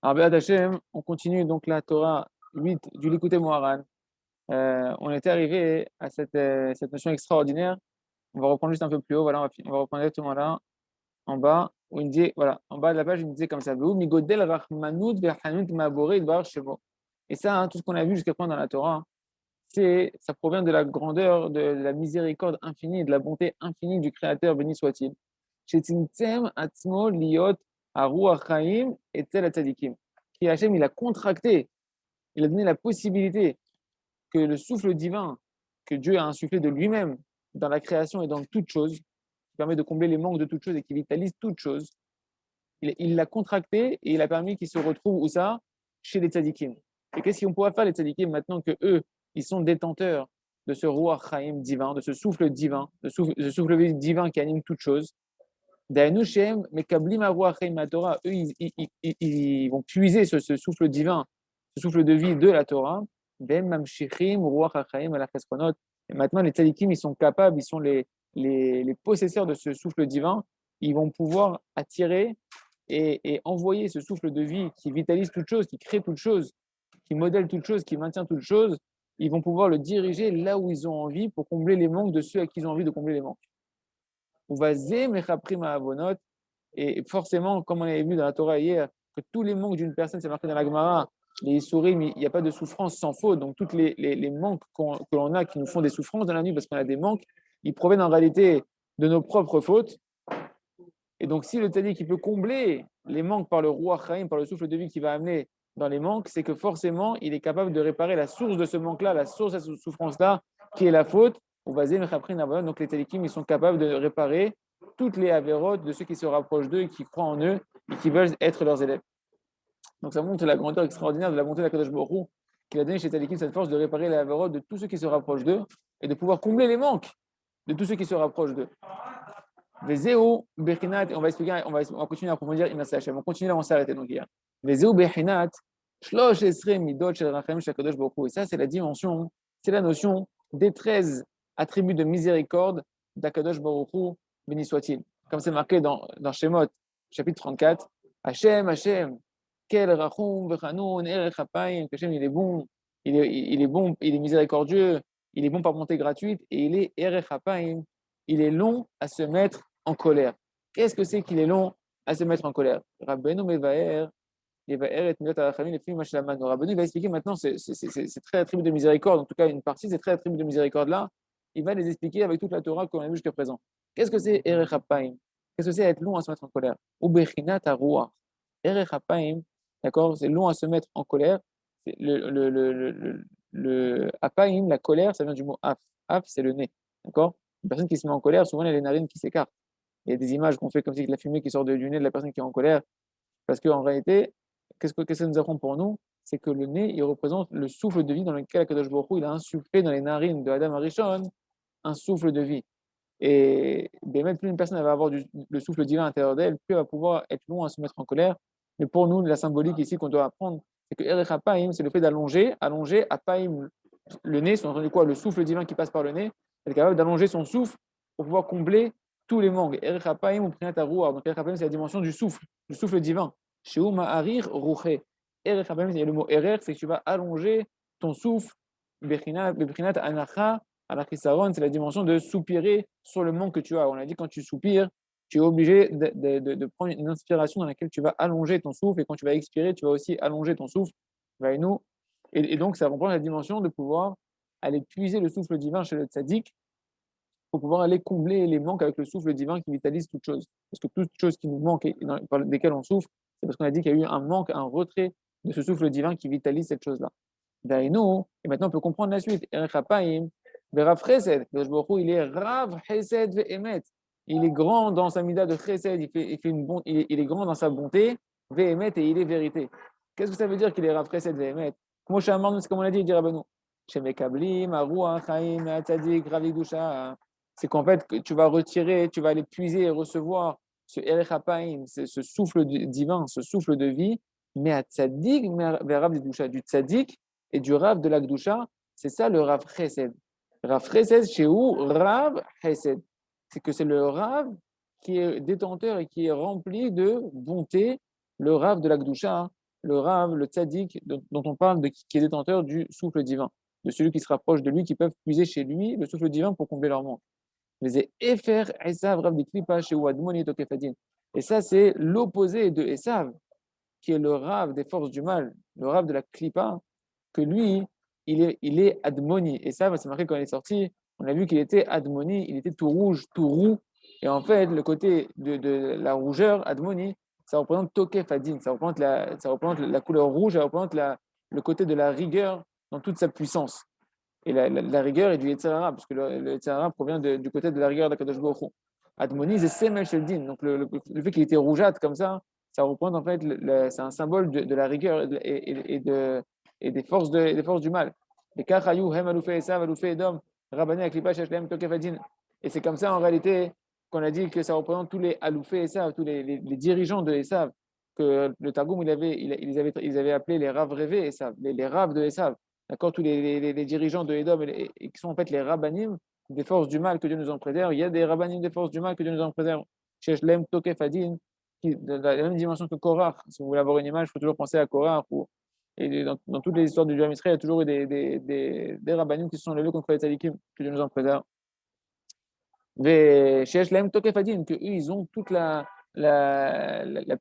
Alors, Béat Hashem, on continue donc la Torah 8 du Likutei Moharan. On était arrivé à cette notion extraordinaire. On va reprendre juste un peu plus haut. Voilà, on va reprendre exactement là, en bas, où il me dit, voilà, en bas de la page, il me disait comme ça. Ve'hu migodel rachmanut ve'hanut ma'aboré yitbarach shemo. Et ça, tout ce qu'on a vu jusqu'à présent dans la Torah, ça provient de la grandeur, de la miséricorde infinie et de la bonté infinie du Créateur, béni soit-il. Shetzimtzem atzmo liot haruach chaim etzel hatzadikim. Qui Hachem, il a contracté, il a donné la possibilité que le souffle divin que Dieu a insufflé de lui-même dans la création et dans toute chose, qui permet de combler les manques de toute chose et qui vitalise toute chose, il l'a contracté et il a permis qu'il se retrouve où ça? Chez les tzadikim. Et qu'est-ce qu'on pourra faire les tzadikim maintenant que eux, ils sont détenteurs de ce roi chaim divin, de ce souffle divin, de ce souffle divin qui anime toute chose? Daenu Shem, Mekablim Arua Chaim Torah, eux, ils vont puiser ce souffle divin, ce souffle de vie de la Torah. Ben Mamshichim, Ruach HaChaim, Ala Chesronot. Et maintenant, les tzadikim, ils sont capables, ils sont les possesseurs de ce souffle divin. Ils vont pouvoir attirer et envoyer ce souffle de vie qui vitalise toute chose, qui crée toute chose, qui modèle toute chose, qui maintient toute chose. Ils vont pouvoir le diriger là où ils ont envie pour combler les manques de ceux à qui ils ont envie de combler les manques. Et forcément, comme on avait vu dans la Torah hier, que tous les manques d'une personne, c'est marqué dans la Gemara, les Issourim, il n'y a pas de souffrance sans faute. Donc, tous les manques que l'on a qui nous font des souffrances dans la nuit parce qu'on a des manques, ils proviennent en réalité de nos propres fautes. Et donc, si le tzaddik, il peut combler les manques par le roi Chaim, par le souffle de vie qui va amener dans les manques, c'est que forcément, il est capable de réparer la source de ce manque-là, la source de cette souffrance-là, qui est la faute. Donc, les tzaddikim, ils sont capables de réparer toutes les avérotes de ceux qui se rapprochent d'eux et qui croient en eux et qui veulent être leurs élèves. Donc, ça montre la grandeur extraordinaire de la bonté de la Kadosh Baruch Hu, qu'il a donné chez tzaddikim cette force de réparer les avérotes de tous ceux qui se rapprochent d'eux et de pouvoir combler les manques de tous ceux qui se rapprochent d'eux. Vezeu Bechinat, et on va continuer à approfondir, on continue là, on s'est arrêté donc hier. Vezeu Bechinat, Shlosh Esre Midot Shel Rachamim Shel Kadosh Baruch Hu. Et ça, c'est la dimension, c'est la notion des 13 attributs de miséricorde d'Akadosh Baruch Hu, béni soit-il. Comme c'est marqué dans Shemot, chapitre 34, Hashem, Quel Rachum Vechanoun Erech Apayim, Hashem, il est bon, il est bon, il est miséricordieux, il est bon par bonté gratuite, et il est Erech Apayim, il est long à se mettre en colère. Qu'est-ce que c'est qu'il est long à se mettre en colère? Rabbeinu Mevaer, Mevaer et Milot Arachamim, les filles Mashlaman. Rabbeinu va expliquer maintenant ces 13 attributs de miséricorde, en tout cas une partie de ces 13 attributs de miséricorde-là, il va les expliquer avec toute la Torah qu'on a vue jusqu'à présent. Qu'est-ce que c'est Erech Hapaim? Qu'est-ce que c'est être long à se mettre en colère? Ou Bechinat Aruach. Erech Hapaim, d'accord, c'est long à se mettre en colère. Le Hapaim, la colère, ça vient du mot Af. Af, c'est le nez, d'accord? Une personne qui se met en colère, souvent, elle a les narines qui s'écartent. Il y a des images qu'on fait comme si la fumée qui sort du nez de la personne qui est en colère. Parce qu'en réalité, qu'est-ce que ça nous apprend pour nous? C'est que le nez, il représente le souffle de vie dans lequel Akadosh Baruch Hu, il a insufflé dans les narines de Adam Arishon un souffle de vie. Et même plus une personne va avoir le souffle divin à l'intérieur d'elle, plus elle va pouvoir être long à se mettre en colère. Mais pour nous, la symbolique ici qu'on doit apprendre, c'est que Erech Hapaim, c'est le fait d'allonger, Hapaim, le nez, c'est entendu quoi? Le souffle divin qui passe par le nez, elle est capable d'allonger son souffle pour pouvoir combler tous les manques. Erech Hapaim ou Prinat Aruah. Donc Erech Hapaim, c'est la dimension du souffle divin. Sheu Ma'arir Ruche. Erech Hapaim, il y a le mot Erech, c'est que tu vas allonger ton souffle. Beprinat Anacha. Alors Khisaron, c'est la dimension de soupirer sur le manque que tu as. On a dit quand tu soupires, tu es obligé de prendre une inspiration dans laquelle tu vas allonger ton souffle, et quand tu vas expirer, tu vas aussi allonger ton souffle. Et donc, ça reprend la dimension de pouvoir aller puiser le souffle divin chez le tzaddik pour pouvoir aller combler les manques avec le souffle divin qui vitalise toute chose. Parce que toute chose qui nous manque et par lesquelles on souffre, c'est parce qu'on a dit qu'il y a eu un manque, un retrait de ce souffle divin qui vitalise cette chose-là. Et maintenant on peut comprendre la suite. Rav Chesed, il est Rav Chesed ve'emet. Il est grand dans sa mida de Chesed, il est grand dans sa bonté, ve'emet, et il est vérité. Qu'est-ce que ça veut dire qu'il est Rav Chesed ve'emet? C'est comme on l'a dit, dit Rabbeinu. Shemekablim, Arua, Chaim, Atzadik, Ravidusha. C'est qu'en fait, tu vas retirer, tu vas aller puiser et recevoir ce Erech Hapaim, ce souffle divin, ce souffle de vie, mais à Tzadik, vers Rav du Tzadik et du Rav de l'Akdusha, c'est ça le Rav Chesed. Rav Chesed, chez où Rav Chesed. C'est que c'est le Rav qui est détenteur et qui est rempli de bonté, le Rav de l'Akdusha. le Rav, le tzaddik, dont on parle, qui est détenteur du souffle divin, de celui qui se rapproche de lui, qui peuvent puiser chez lui le souffle divin pour combler leur manque. Mais Efer, Esav, Rav de Klipa, chez Wadmoni, Tokefadin. Et ça, c'est l'opposé de Esav, qui est le Rav des forces du mal, le Rav de la Klipa, que lui, il est Admoni. Et ça, c'est marqué quand il est sorti, on a vu qu'il était Admoni, il était tout rouge, tout roux. Et en fait, le côté de la rougeur, Admoni, ça représente Tokefadin, ça représente la couleur rouge, ça représente le côté de la rigueur dans toute sa puissance. Et la rigueur est du Yetzirah, parce que le Yetzirah provient du côté de la rigueur d'Akadosh Baruch Hu. Admoni, c'est Semel Sheldin. Donc le fait qu'il était rougeâtre comme ça représente en fait, c'est un symbole de la rigueur et des forces du mal. Et Kachayou, Hem Aloufé Esav, Aloufé Edom, Rabbané Aklipa, Shechlem, Tokefadin. Et c'est comme ça en réalité qu'on a dit que ça représente tous les Aloufé Esav, tous les dirigeants de Esav, que le Targum ils avaient appelé les Rav rêvés Esav, les Rav de Esav. D'accord, tous les dirigeants de Edom et qui sont en fait les rabbanim des forces du mal que Dieu nous en préserve. Il y a des rabbanim des forces du mal que Dieu nous en préserve. Shechlem, Tokefadin, de la même dimension que Korach. Si vous voulez avoir une image, il faut toujours penser à Korach. Et dans toutes les histoires du Judaïsme, il y a toujours eu des rabbanim qui se sont levés contre les tzadikim, que Dieu nous en préserve. Shechlem, Tokefadin, qu'eux, ils ont toute la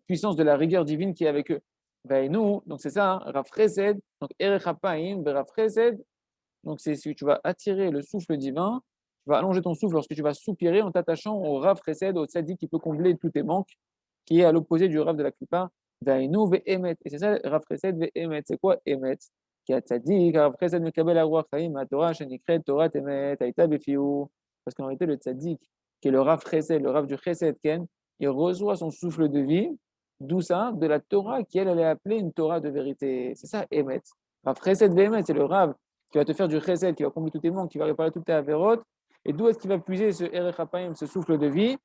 puissance de la rigueur divine qui est avec eux. Ben, nous, donc c'est ça, hein, Rav Chesed, donc Erechapaim, Rav Chesed, donc c'est si tu vas attirer le souffle divin, tu vas allonger ton souffle lorsque tu vas soupirer en t'attachant au Rav Chesed, au tzaddik qui peut combler tous tes manques, qui est à l'opposé du Rav de la Klippa, Dainu ve'emet. Et c'est ça, Rav Chesed ve'emet. C'est quoi emet? Qui a tzaddik, Rav Chesed mekabel arwach chaim, Torah shenikret Torah temet, aïta befiou. Parce qu'en réalité, le tzaddik, qui est le Rav Chesed, le Rav du Chesed Ken, il reçoit son souffle de vie, d'où ça? De la Torah qui, elle est appelée une Torah de vérité. C'est ça, Emet. Rav Chesed ve'emet, c'est le Rav qui va te faire du Chesed, qui va combler tous tes manques, qui va réparer toutes tes avérotes. Et d'où est-ce qu'il va puiser ce Erech HaPaim, ce souffle de vie?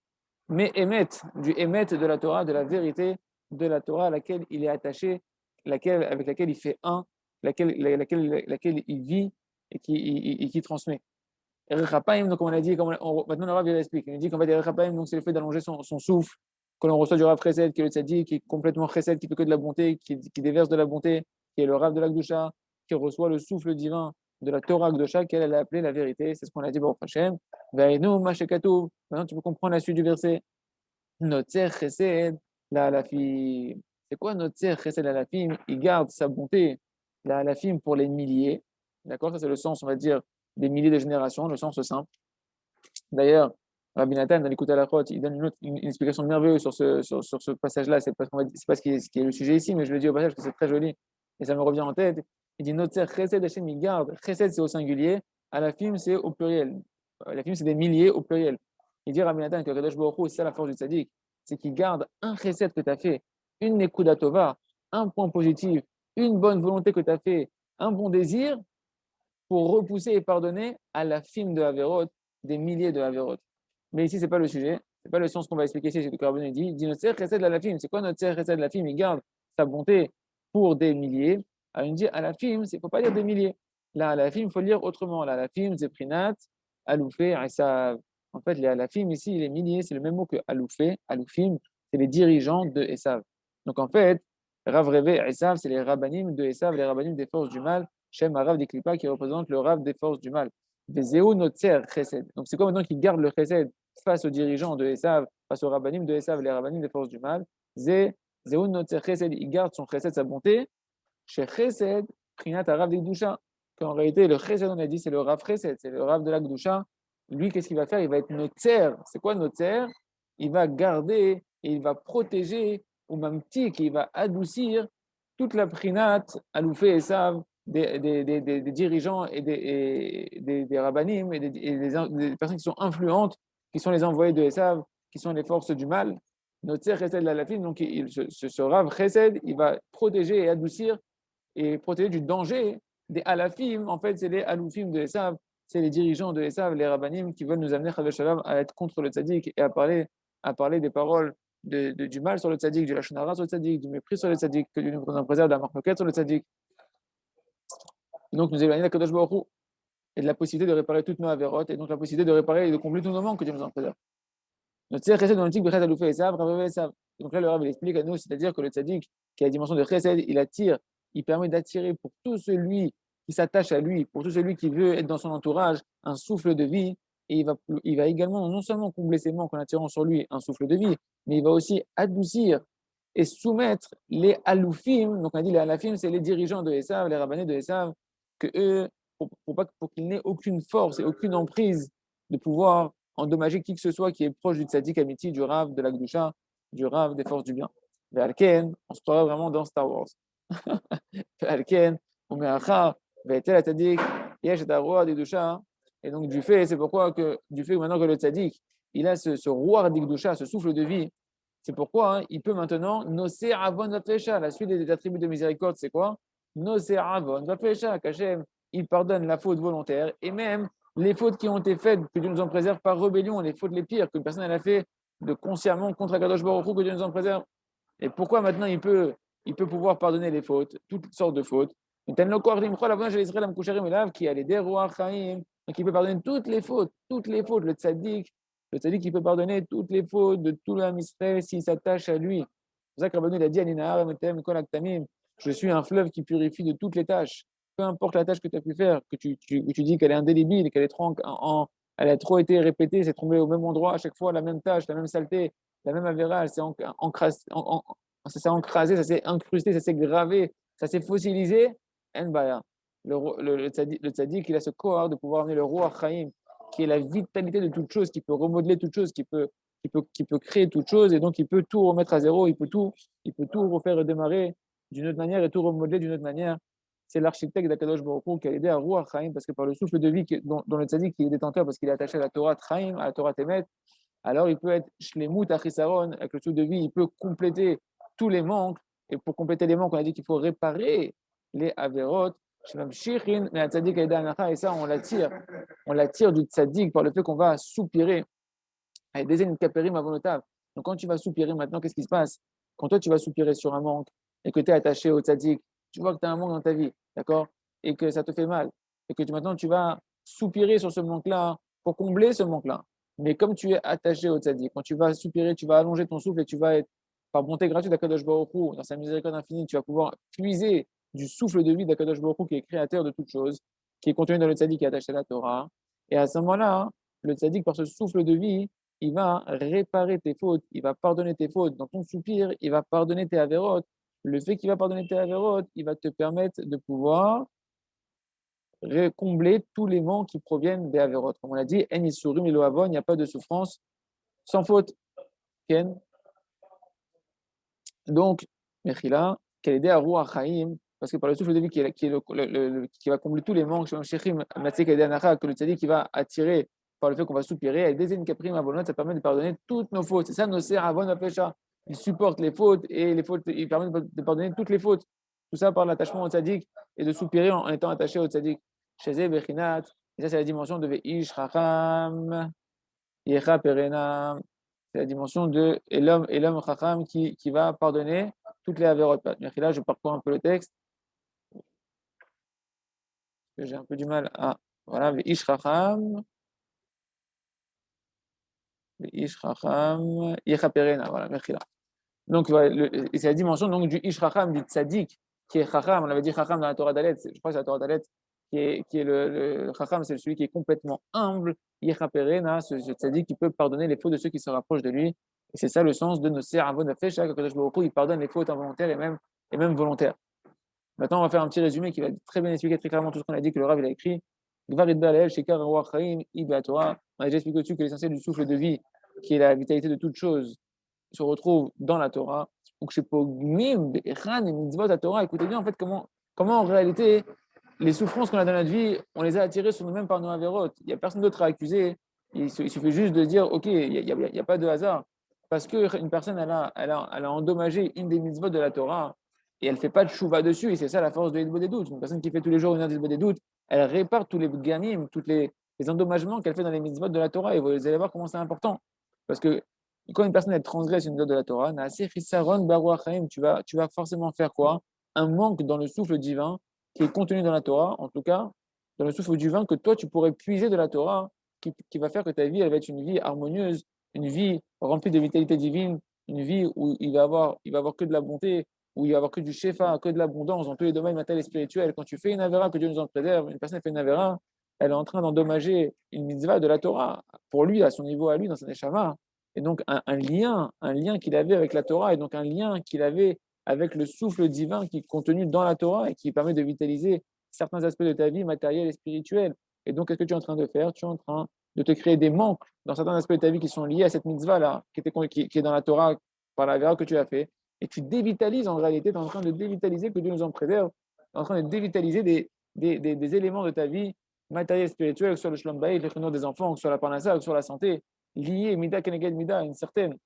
Mais Emet, du Emet de la Torah, de la vérité de la Torah à laquelle il est attaché, avec laquelle il fait un, laquelle il vit et qui transmet. Erech HaPaim, donc comme on a dit, maintenant le Rav il explique, il dit qu'en fait Erech HaPaim, donc c'est le fait d'allonger son souffle, que l'on reçoit du Rav Chesed, qui est le tzaddik, qui est complètement Chesed, qui fait que de la bonté, qui déverse de la bonté, qui est le Rav de la Gdusha, qui reçoit le souffle divin de la Torah Gdusha, qu'elle a appelé la vérité. C'est ce qu'on a dit pour Hashem. Maintenant, tu peux comprendre la suite du verset. Notzer Chesed, la fille. C'est quoi Notzer Chesed, la fille? Il garde sa bonté, la fille pour les milliers. D'accord? Ça, c'est le sens, on va dire, des milliers de générations, le sens simple. D'ailleurs, Rabbi Nathan, dans l'écoute à la Chôte, il donne une explication merveilleuse sur ce passage-là. C'est pas ce qui est le sujet ici, mais je le dis au passage parce que c'est très joli et ça me revient en tête. Il dit Notzer Chesed, Hachem, il garde. Chesed, c'est au singulier. À la film, c'est au pluriel. La film, c'est des milliers au pluriel. Il dit Rabbi Nathan que Kadosh Baruch Hu, c'est ça la force du tzaddik, c'est qu'il garde un chesed que tu as fait, une nekuda tova, un point positif, une bonne volonté que tu as fait, un bon désir, pour repousser et pardonner à la film de Haverot, des milliers de Haverot. Mais ici, ce n'est pas le sujet, ce n'est pas le sens qu'on va expliquer ici, c'est ce que Rabbeinu dit notre ser chesed la film. C'est quoi notre ser chesed la film? Il garde sa bonté pour des milliers. Alors, il dit à la film, il ne faut pas dire des milliers. Là, à la film, il faut lire autrement. Là, à la film, Zeprinat, Aloufé, Esav. En fait, les Alafim ici, les milliers, c'est le même mot que Aloufé, Aloufim, c'est les dirigeants de Esav. Donc en fait, Rav Reve, Esav, c'est les rabbanim de Esav, les rabbanim des forces du mal, Shem Rav des Klippa qui représente le Rav des forces du mal. Vezeo Notzer Chesed. Donc c'est quoi maintenant qui garde le Chesed face aux dirigeants de Esav, face aux rabbanim de Esav, les rabbanim des forces du mal? Zeo Notzer Chesed, il garde son Chesed, sa bonté, chez Chesed, Prinat Rav des Gdusha. Qu'en réalité, le Chesed, on a dit, c'est le Rav Chesed, c'est le Rav de la Gdusha. Lui, qu'est-ce qu'il va faire? Il va être Notzer. C'est quoi Notzer? Il va garder et il va protéger, ou même tic, il va adoucir toute la Prinat, Aloufé et Sav, des dirigeants et des rabbanim et des personnes qui sont influentes, qui sont les envoyés de Esav, qui sont les forces du mal. Notzer Chesed la Lafim, donc ce Rav Chesed, il va protéger et adoucir et protéger du danger des Alafim. En fait, c'est les Aloufim de Esav, c'est les dirigeants de Esav, les rabbanim, qui veulent nous amener à être contre le tzaddik et à parler des paroles du mal sur le tzaddik, du lachonara sur le tzaddik, du mépris sur le tzaddik, que Dieu nous préserve de la marque sur le tzaddik. Donc, nous éloigner de la Kadosh Baruch Hu et de la possibilité de réparer toutes nos avérotes et donc la possibilité de réparer et de combler tous nos manques que Dieu nous en préserve. Donc, c'est chesed, on dit que aloufé et sav, ravé et sav. Donc là, le Rav, il explique à nous, c'est-à-dire que le tzaddik, qui a la dimension de chesed, il attire, il permet d'attirer pour tout celui qui s'attache à lui, pour tout celui qui veut être dans son entourage, un souffle de vie. Et il va également non seulement combler ses manques en attirant sur lui un souffle de vie, mais il va aussi adoucir et soumettre les aloufim. Donc on a dit les alafim, c'est les dirigeants de Esav, les rabbinés de Esav, que eux, pour qu'ils n'aient aucune force et aucune emprise de pouvoir endommager qui que ce soit qui est proche du tzaddik amiti, du Rav, de la Gdusha, du Rav, des forces du bien. Ve'alken, on se croirait vraiment dans Star Wars. Ve'alken, on met acha, ve'etel tzaddik, yesh et aroa d'Gdusha. Et donc, du fait que maintenant que le tzaddik, il a ce roi d'Gdusha, ce souffle de vie, c'est pourquoi il peut maintenant noser avon vafesha. La suite des attributs de miséricorde, c'est quoi? Noser avon vafesha. Qu'Hachem, il pardonne la faute volontaire et même les fautes qui ont été faites, que Dieu nous en préserve par rébellion, les fautes les pires qu'une personne elle a fait de consciemment contre Akadosh Baruch Hu, que Dieu nous en préserve. Et pourquoi maintenant il peut pouvoir pardonner les fautes, toutes sortes de fautes. Qui a les Ruach Chaim, donc il peut pardonner toutes les fautes, le tzaddik, il peut pardonner toutes les fautes de tout l'âme Israël s'il s'attache à lui. C'est pour ça que Rabbeinu il a dit je suis un fleuve qui purifie de toutes les tâches. Peu importe la tâche que tu as pu faire, que tu dis qu'elle est indélébile, qu'elle est elle a trop été répétée, c'est tombé au même endroit à chaque fois, la même tâche, la même saleté, la même avéra, elle s'est ça s'est encrasé, ça s'est incrusté, ça s'est gravé, ça s'est fossilisé. En baya. Le tzaddik, il a ce corps de pouvoir amener le roi Chaim, qui est la vitalité de toute chose, qui peut remodeler toute chose, qui peut créer toute chose, et donc il peut tout remettre à zéro, il peut tout refaire redémarrer d'une autre manière et tout remodeler d'une autre manière. C'est l'architecte d'Akadosh Baruch Hu qui a aidé à Ruach Chaim, parce que par le souffle de vie dont le tzaddik est détenteur, parce qu'il est attaché à la Torah Chaim, à la Torah Temet, alors il peut être Shlemut Achisaron, avec le souffle de vie, il peut compléter tous les manques, et pour compléter les manques, on a dit qu'il faut réparer les Averot, et ça, on l'attire du tzaddik par le fait qu'on va soupirer. Donc, quand tu vas soupirer maintenant, qu'est-ce qui se passe? Quand toi, tu vas soupirer sur un manque et que tu es attaché au tzaddik, tu vois que tu as un manque dans ta vie, d'accord? Et que ça te fait mal. Et que maintenant, tu vas soupirer sur ce manque-là pour combler ce manque-là. Mais comme tu es attaché au tzaddik, quand tu vas soupirer, tu vas allonger ton souffle et tu vas être, par bonté gratuite d'Akadosh Baruch Hu, dans sa miséricorde infinie, tu vas pouvoir puiser du souffle de vie d'Akadosh Baruch Hu qui est créateur de toutes choses, qui est contenu dans le tzaddik qui est attaché à la Torah. Et à ce moment-là, le tzaddik, par ce souffle de vie, il va réparer tes fautes, il va pardonner tes fautes. Dans ton soupir, il va pardonner tes avérotes. Le fait qu'il va pardonner tes avérotes, il va te permettre de pouvoir combler tous les manques qui proviennent des avérotes. Comme on l'a dit, en isurim il n'y a pas de souffrance sans faute. Ken. Donc, Mechila, qu'elle aide à Ruach Chaim, parce que par le souffle de vie qui va combler tous les manques, que le tzaddik qui va attirer par le fait qu'on va soupirer, et des caprim abonot, ça permet de pardonner toutes nos fautes. C'est ça, nos ser avon apesha. Il supporte les fautes et les fautes, il permet de pardonner toutes les fautes. Tout ça par l'attachement au tzaddik et de soupirer en étant attaché au tzaddik. Chez Bechinat, et ça c'est la dimension de Veish Chacham, Yecha Perena. C'est la dimension de et l'homme Chacham qui va pardonner toutes les avérotes. Là, je parcours un peu le texte. J'ai un peu du mal à. Voilà, Veish Chacham. Ish Chacham, Yechaperena, voilà, Mechila. Donc, voilà, c'est la dimension donc, du Ish Chacham, du Tzadik, qui est Chacham. On avait dit Chacham dans la Torah d'Alet, je crois que c'est la Torah d'Alet, qui est le Chacham, c'est celui qui est complètement humble. Yechaperena, ce Tzadik qui peut pardonner les fautes de ceux qui se rapprochent de lui. Et c'est ça le sens de nos Avon Afesha, il pardonne les fautes involontaires et même volontaires. Maintenant, on va faire un petit résumé qui va très bien expliquer très clairement tout ce qu'on a dit que le Rav il a écrit. On a déjà expliqué au-dessus que l'essentiel du souffle de vie, qui est la vitalité de toute chose, se retrouve dans la Torah. Donc, chez Pogmim, Bechan et Mitzvot, la Torah, écoutez bien en fait comment en réalité les souffrances qu'on a dans notre vie, on les a attirées sur nous-mêmes par nos avérotes. Il n'y a personne d'autre à accuser. Il suffit juste de dire, OK, il n'y a pas de hasard. Parce qu'une personne, elle a endommagé une des mitzvot de la Torah et elle ne fait pas de chouva dessus. Et c'est ça la force de l'Idbo des doutes. Une personne qui fait tous les jours une heure d'Idbo des doutes, elle répare tous les gamim, tous les endommagements qu'elle fait dans les mitzvot de la Torah. Et vous allez voir comment c'est important. Parce que quand une personne elle transgresse une mitzvot de la Torah, tu vas forcément faire quoi? Un manque dans le souffle divin qui est contenu dans la Torah, en tout cas, dans le souffle divin que toi tu pourrais puiser de la Torah, qui va faire que ta vie elle va être une vie harmonieuse une vie remplie de vitalité divine, une vie où il va avoir que de la bonté, où il va avoir que du shefa, que de l'abondance dans tous les domaines matériels et spirituels. Quand tu fais une avéra, que Dieu nous en préserve, une personne fait une avéra, elle est en train d'endommager une mitzvah de la Torah, pour lui, à son niveau à lui, dans sa neshama. Et donc, un lien qu'il avait avec la Torah, et donc un lien qu'il avait avec le souffle divin qui est contenu dans la Torah et qui permet de vitaliser certains aspects de ta vie matérielle et spirituelle. Et donc, qu'est-ce que tu es en train de faire? Tu es en train de te créer des manques dans certains aspects de ta vie qui sont liés à cette mitzvah-là, qui est dans la Torah par la vera que tu as fait. Et tu dévitalises en réalité, tu es en train de dévitaliser, que Dieu nous en préserve, tu es en train de dévitaliser des éléments de ta vie matérielle et spirituelle, que ce soit le shalom bayit, le chinois des enfants, que ce soit la parnassa, que ce soit la santé, liés mida keneged mida à une certaine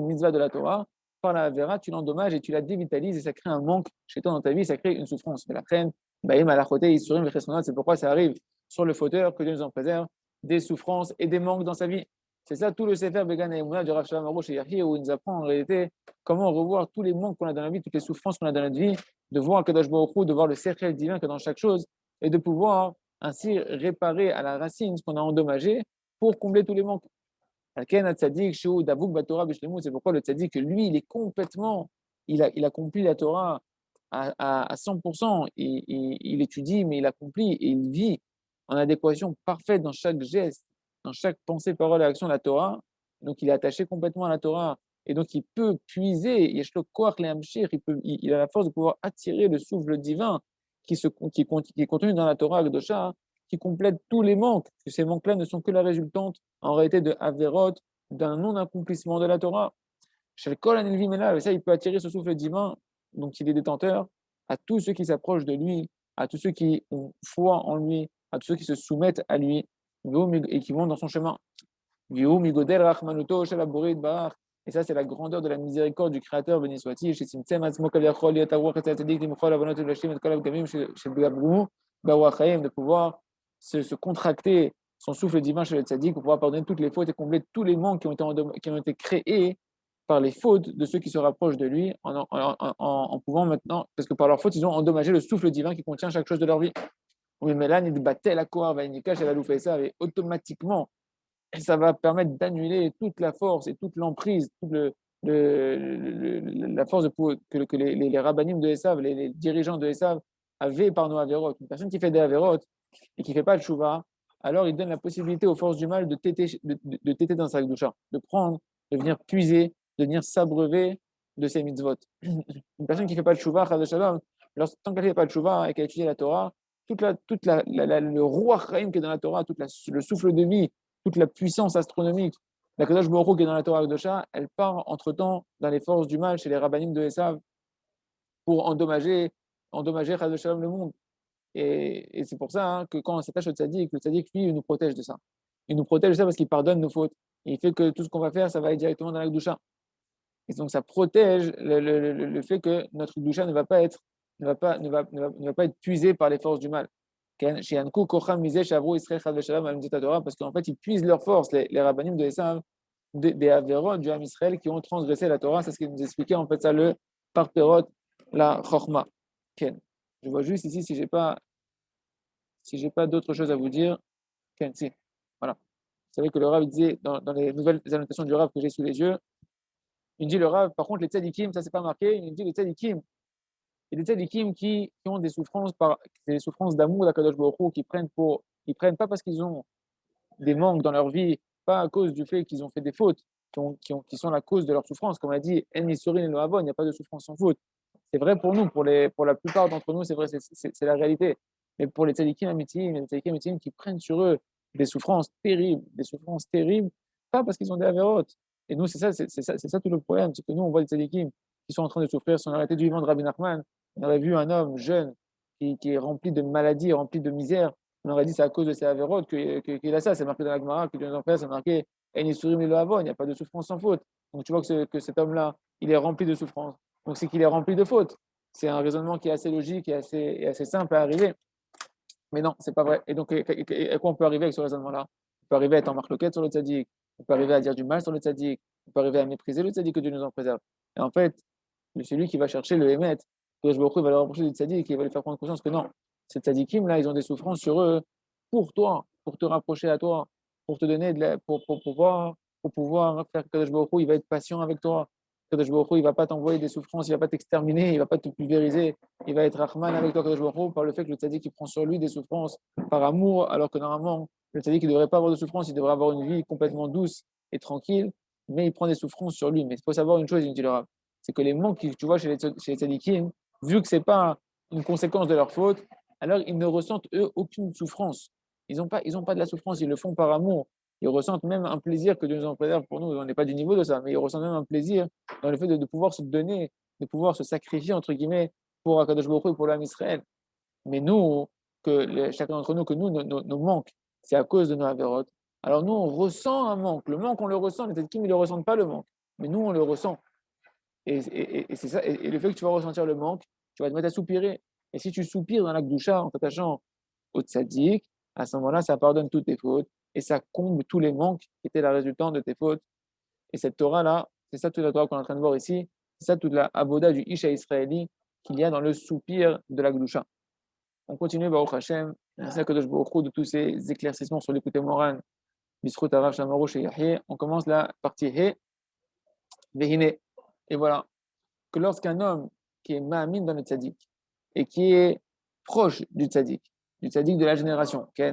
mitzvah de la Torah. Par la vera, tu l'endommages et tu la dévitalises et ça crée un manque chez toi dans ta vie, ça crée une souffrance. Mais la reine, c'est pourquoi ça arrive sur le fauteur, que Dieu nous en préserve, des souffrances et des manques dans sa vie. C'est ça tout le Sefer Began Emunah du Rav Shalom Arush et Yahi, où il nous apprend en réalité comment revoir tous les manques qu'on a dans la vie, toutes les souffrances qu'on a dans notre vie, de voir Kadosh Baruch Hu, de voir le cercle divin que dans chaque chose et de pouvoir ainsi réparer à la racine ce qu'on a endommagé pour combler tous les manques. C'est pourquoi le tzaddik, lui, il est complètement, il accomplit la Torah à 100%. Il étudie, mais il accomplit et il vit en adéquation parfaite dans chaque geste, dans chaque pensée, parole et action de la Torah. Donc, il est attaché complètement à la Torah. Et donc, il peut puiser, il a la force de pouvoir attirer le souffle divin qui est contenu dans la Torah, Akdosha, qui complète tous les manques. Parce que ces manques-là ne sont que la résultante, en réalité, de Averot, d'un non-accomplissement de la Torah. Chez le Kol Anelvim est là, et ça, il peut attirer ce souffle divin, donc il est détenteur, à tous ceux qui s'approchent de lui, à tous ceux qui ont foi en lui, à tous ceux qui se soumettent à lui, et qui vont dans son chemin. Et ça, c'est la grandeur de la miséricorde du Créateur, béni soit-il. De pouvoir se contracter son souffle divin chez le tzaddik pour pouvoir pardonner toutes les fautes et combler tous les manques qui ont été créés par les fautes de ceux qui se rapprochent de lui en pouvant maintenant, parce que par leurs fautes, ils ont endommagé le souffle divin qui contient chaque chose de leur vie. Oui, mais là, il battait la cour, il cache, elle a fait ça, et automatiquement, ça va permettre d'annuler toute la force et toute l'emprise, toute la force que les rabbinim de Esav, les dirigeants de Esav avaient par nos avérotes. Une personne qui fait des avérotes et qui ne fait pas de chouva, alors il donne la possibilité aux forces du mal de téter dans sa doucha, de prendre, de venir puiser, de venir s'abreuver de ses mitzvot. Une personne qui ne fait pas de chouva, tant qu'elle ne fait pas de chouva et qu'elle étudie la Torah, le roi Chaim qui est dans la Torah, le souffle de vie, toute la puissance astronomique, la Kadosh Baruch Hu qui est dans la Torah Akdosha, elle part entre-temps dans les forces du mal chez les rabbinim de Esav pour endommager Chas de Shalom le monde. Et c'est pour ça que quand on s'attache au tzaddik, le tzaddik, lui, il nous protège de ça. Il nous protège de ça parce qu'il pardonne nos fautes. Et il fait que tout ce qu'on va faire, ça va aller directement dans la Kdusha. Et donc ça protège le fait que notre Kdusha ne va pas être puisé par les forces du mal. Parce qu'en fait, ils puisent leur force, les rabbinim de Esav, des Averot du Ham Israël qui ont transgressé la Torah. C'est ce qu'il nous expliquait en fait ça, le Parperot, la Chochma. Ken. Je vois juste ici si j'ai pas d'autre chose à vous dire. Ken, si. Voilà. Vous savez que le Rav il disait dans les nouvelles annotations du Rav que j'ai sous les yeux, il dit le Rav, par contre les tzadikim, ça c'est pas marqué, il dit les tzadikim. Il y a des tzadikim qui ont des souffrances d'amour d'Akadosh Baruch Hu, ils prennent pas parce qu'ils ont des manques dans leur vie, pas à cause du fait qu'ils ont fait des fautes, qui sont la cause de leur souffrance. Comme on a dit, En Yisurin et Loavon, il n'y a pas de souffrance sans faute. C'est vrai pour nous, pour la plupart d'entre nous, c'est vrai, c'est la réalité. Mais pour les tzadikim amitim, les tzadikim amitim qui prennent sur eux des souffrances terribles, pas parce qu'ils ont des avérotes. Et nous, c'est ça tout le problème, c'est que nous, on voit des tzadikim qui sont en train de souffrir. Si on arrêtait du vivant de Rabbi Nachman, on aurait vu un homme jeune qui est rempli de maladies, rempli de misère. On aurait dit c'est à cause de ses avérotes qu'il a ça. C'est marqué dans la Gemara que Dieu nous en fait, c'est marqué En Yisurim et Loavon, il n'y a pas de souffrance sans faute. Donc tu vois que cet homme-là, il est rempli de souffrance. Donc c'est qu'il est rempli de fautes. C'est un raisonnement qui est assez logique et assez simple à arriver. Mais non, c'est pas vrai. Et donc, à quoi on peut arriver avec ce raisonnement-là? On peut arriver à être en marloquette sur le tzaddik, on peut arriver à dire du mal sur le tzaddik, on peut arriver à mépriser le tzaddik, que Dieu nous en préserve. Et en fait, celui qui va chercher le émet, que je va le rapprocher du tzaddik et il va lui faire prendre conscience que non, ces tzaddikim là, ils ont des souffrances sur eux pour toi, pour te rapprocher à toi, pour te donner pour pouvoir pour pouvoir faire que Kadosh Baruch Hu, il va être patient avec toi. Kadosh Baruch Hu, il ne va pas t'envoyer des souffrances, il ne va pas t'exterminer, il ne va pas te pulvériser. Il va être Rahman avec toi, Kadosh Baruch Hu, par le fait que le tzaddik, il prend sur lui des souffrances par amour, alors que normalement, le tzaddik, il ne devrait pas avoir de souffrance, il devrait avoir une vie complètement douce et tranquille, mais il prend des souffrances sur lui. Mais il faut savoir une chose, il dit le Rav, c'est que les manques que tu vois chez les tzaddikim, vu que ce n'est pas une conséquence de leur faute, alors ils ne ressentent eux aucune souffrance. Ils ont pas de la souffrance, ils le font par amour. Ils ressentent même un plaisir que Dieu nous en préserve pour nous. On n'est pas du niveau de ça, mais ils ressentent même un plaisir dans le fait de pouvoir se donner, de pouvoir se sacrifier, entre guillemets, pour Akadosh Baruch Hu et pour l'âme Israël. Mais nous, chacun d'entre nous, que nous, nos manques, c'est à cause de nos avérotes. Alors nous, on ressent un manque. Le manque, on le ressent. Les Tzaddikim, ils ne le ressentent pas, le manque. Mais nous, on le ressent. Et c'est ça. Et le fait que tu vas ressentir le manque, tu vas te mettre à soupirer. Et si tu soupires dans la Gdusha en t'attachant au tzaddik, à ce moment-là, ça pardonne toutes tes fautes et ça comble tous les manques qui étaient la résultante de tes fautes. Et cette Torah-là, c'est ça toute la Torah qu'on est en train de voir ici, c'est ça toute la aboda du Isha israéli qu'il y a dans le soupir de la Gdusha. On continue, Baruch Hashem, merci à Kadosh Baruch Hu de tous ces éclaircissements sur l'écoute moral, Bisrut Arav Shamarosh et Yahye. On commence la partie He, Vehine. Et voilà, que lorsqu'un homme qui est ma'amin dans le tzaddik et qui est proche du tzaddik de la génération, okay,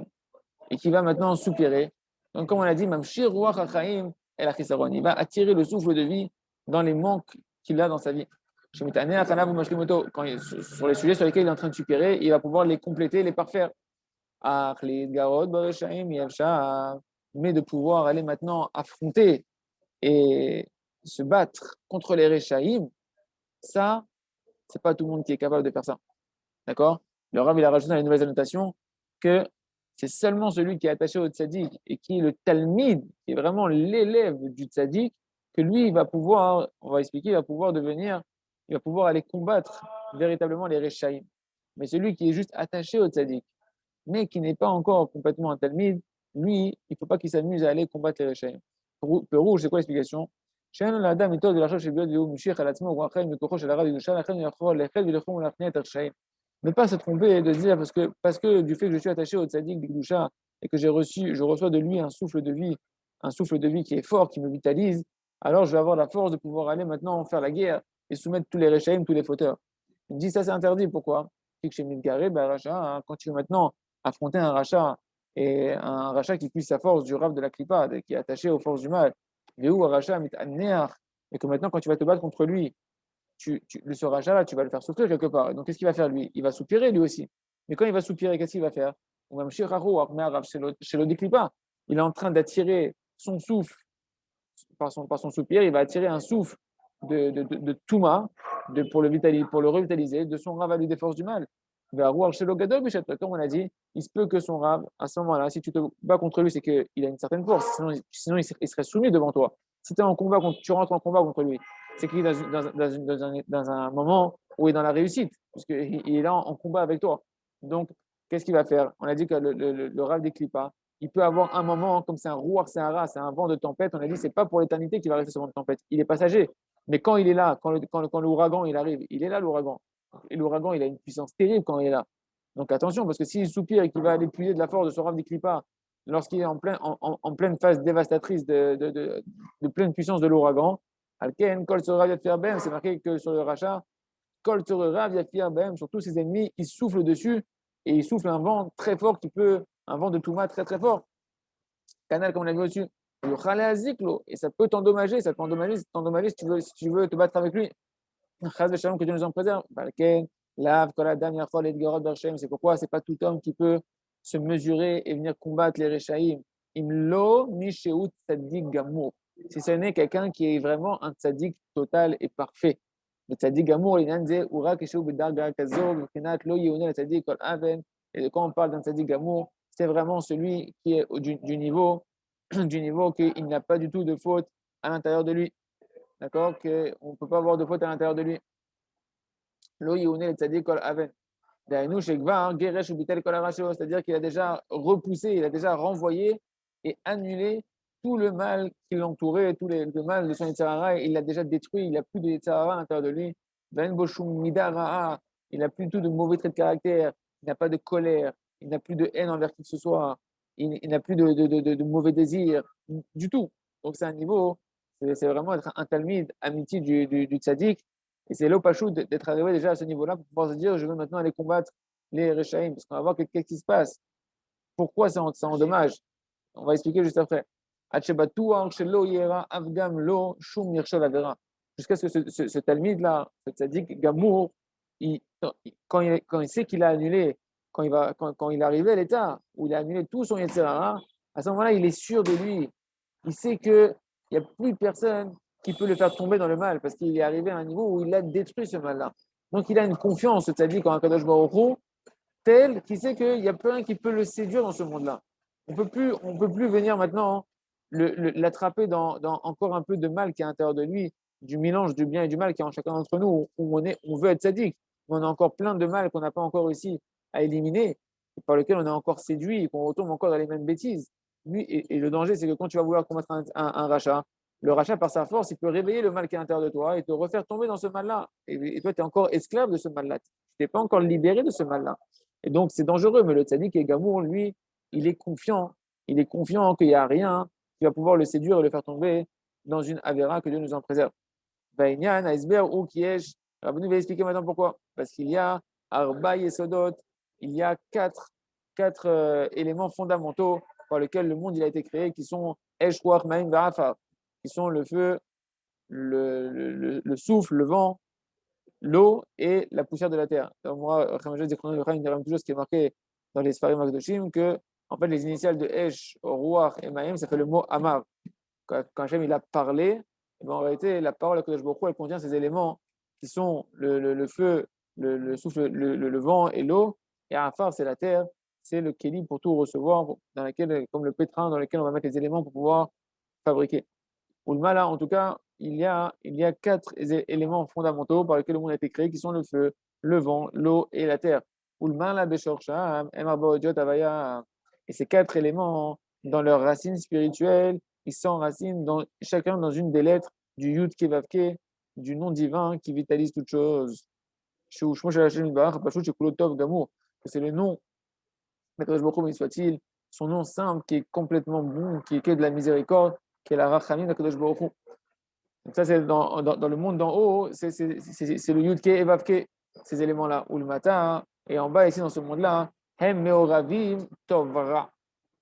et qui va maintenant soupirer. Donc, comme on l'a dit, Mamshir Ruach HaChaim El Achisaron, il va attirer le souffle de vie dans les manques qu'il a dans sa vie. Sur les sujets sur lesquels il est en train de supérer, il va pouvoir les compléter, les parfaire. Mais de pouvoir aller maintenant affronter et se battre contre les Rechaïm, ça, c'est pas tout le monde qui est capable de faire ça. D'accord? Le Rav, il a rajouté dans les nouvelles annotations que c'est seulement celui qui est attaché au tzaddik et qui est le talmid, qui est vraiment l'élève du tzaddik, que lui, il va pouvoir, on va expliquer, il va pouvoir aller combattre véritablement les Rechaïm. Mais celui qui est juste attaché au tzaddik, mais qui n'est pas encore complètement un talmid, lui, il ne faut pas qu'il s'amuse à aller combattre les Rechaïm. Perouge, c'est quoi l'explication? Ne pas se tromper et de se dire parce que du fait que je suis attaché au tzaddik d'Igdusha et que je reçois de lui un souffle de vie qui est fort, qui me vitalise, alors je vais avoir la force de pouvoir aller maintenant faire la guerre et soumettre tous les Rechaïm, tous les fauteurs. Il me dit ça c'est interdit, pourquoi? Quand tu veux maintenant affronter un rachat et un rachat qui puise sa force du rave de la Klippa, qui est attaché aux forces du mal, et que maintenant quand tu vas te battre contre lui, ce rachat-là, tu vas le faire souffrir quelque part. Et donc, qu'est-ce qu'il va faire lui? Il va soupirer lui aussi. Mais quand il va soupirer, qu'est-ce qu'il va faire? Il est en train d'attirer son souffle, par son soupir, il va attirer un souffle de Touma pour le revitaliser, de son rave à lui des forces du mal. Comme on a dit, il se peut que son rave, à ce moment-là, si tu te bats contre lui, c'est qu'il a une certaine force, sinon il serait soumis devant toi. Si tu rentres en combat contre lui, c'est qu'il est dans un moment où il est dans la réussite, puisqu'il est là en combat avec toi. Donc, qu'est-ce qu'il va faire? On a dit que le rave des Klippas, il peut avoir un moment, comme c'est un rouar, c'est un vent de tempête, on a dit c'est pas pour l'éternité qu'il va rester ce vent de tempête, il est passager. Mais quand il est là, quand l'ouragan il arrive, il est là l'ouragan. Et l'ouragan, il a une puissance terrible quand il est là. Donc attention, parce que s'il soupire et qu'il va aller puiser de la force de son rave des Klippas, lorsqu'il est en pleine phase dévastatrice de pleine puissance de l'ouragan, Alken, Kol Sorav Bem, c'est marqué que sur le rachat, Kol Sorav Bem, sur tous ses ennemis, il souffle dessus et il souffle un vent très fort un vent de Touma très très fort. Canal, comme on l'a vu au-dessus. Et ça peut t'endommager, si tu veux te battre avec lui. Que Dieu nous en préserve. C'est pourquoi c'est pas tout homme qui peut se mesurer et venir combattre les Rechaïm. Imlo Nisheut Tzadik Gamour. Si ce n'est quelqu'un qui est vraiment un tzaddik total et parfait. Le tzaddik Gamour, il dit Ura Keshu Bedarga Kazo, Bkinat Lo Yehune le tzaddik Kol Aven. Et quand on parle d'un tzaddik Gamour, c'est vraiment celui qui est du niveau qu'il n'a pas du tout de faute à l'intérieur de lui. D'accord? Qu'on ne peut pas avoir de faute à l'intérieur de lui. Lo Yehune le tzaddik Kol Aven. C'est-à-dire qu'il a déjà repoussé, il a déjà renvoyé et annulé tout le mal qui l'entourait, le mal de son Yitzhara, il l'a déjà détruit, il n'a plus de Yitzhara à l'intérieur de lui. Il n'a plus du tout de mauvais traits de caractère, il n'a pas de colère, il n'a plus de haine envers qui que ce soit, il n'a plus de mauvais désirs, du tout. Donc c'est un niveau, c'est vraiment être un talmid amitié du tzaddik. Et c'est l'opachou d'être arrivé déjà à ce niveau-là pour pouvoir se dire, je veux maintenant aller combattre les Rechaim, parce qu'on va voir qu'est-ce qui se passe. Pourquoi ça endommage? On va expliquer juste après. Jusqu'à ce que ce talmid-là, ce tzaddik Gamour, quand il sait qu'il a annulé, quand il est arrivé à l'état où il a annulé tout son Yetzirah, à ce moment-là, il est sûr de lui. Il sait qu'il n'y a plus personne qui peut le faire tomber dans le mal parce qu'il est arrivé à un niveau où il a détruit ce mal-là. Donc il a une confiance, c'est-à-dire quand Kadosh Baruch Hu, telle qu'il sait qu'il n'y a plus rien qui peut le séduire dans ce monde-là. On peut plus venir maintenant l'attraper dans encore un peu de mal qui est à l'intérieur de lui, du mélange du bien et du mal qui est en chacun d'entre nous, où on veut être sadique, mais on a encore plein de mal qu'on n'a pas encore réussi à éliminer, et par lequel on est encore séduit et qu'on retombe encore dans les mêmes bêtises. Lui, et le danger, c'est que quand tu vas vouloir combattre un rachat, le rachat, par sa force, il peut réveiller le mal qui est à l'intérieur de toi et te refaire tomber dans ce mal-là. Et toi, tu es encore esclave de ce mal-là. Tu n'es pas encore libéré de ce mal-là. Et donc, c'est dangereux. Mais le tzaddik et Gamour, lui, il est confiant. Il est confiant qu'il n'y a rien qui va pouvoir le séduire et le faire tomber dans une avéra que Dieu nous en préserve. Vaïnian, iceberg ou Kiesh. Rabbeinu va expliquer maintenant pourquoi. Parce qu'il y a Arba Yesodot, il y a quatre éléments fondamentaux par lesquels le monde il a été créé, qui sont Esh, Ruach, Maim, Va'afar, qui sont le feu, le souffle, le vent, l'eau et la poussière de la terre. Donc moi, Khamajaz dit une quelque chose qui est marqué dans les Sfarim Akdoshim, que en fait, les initiales de Esh, Ruach et Maim, ça fait le mot Amar. Quand Hachem il a parlé, eh ben, en réalité, la parole à Kodesh Baruch Hu, elle contient ces éléments qui sont le feu, le souffle, le vent et l'eau. Et Afar, c'est la terre, c'est le Kéli pour tout recevoir, dans lequel, comme le pétrin dans lequel on va mettre les éléments pour pouvoir fabriquer. Ou le mala, en tout cas, il y a quatre éléments fondamentaux par lesquels le monde a été créé, qui sont le feu, le vent, l'eau et la terre. Ou le mala beshorsham, avaya. Et ces quatre éléments, dans leurs racines spirituelles, ils s'enracinent chacun dans une des lettres du Yud Kevavke, du nom divin qui vitalise toute chose. C'est le nom, soit-il, son nom simple qui est complètement bon, qui est que de la miséricorde, qui est la Rachamim d'Akadosh Baruch Hu. Donc ça, c'est dans le monde d'en haut, c'est le Yudke et Vavke, ces éléments-là, ou le matin, et en bas, ici, dans ce monde-là, Hem Meoravim Tovra.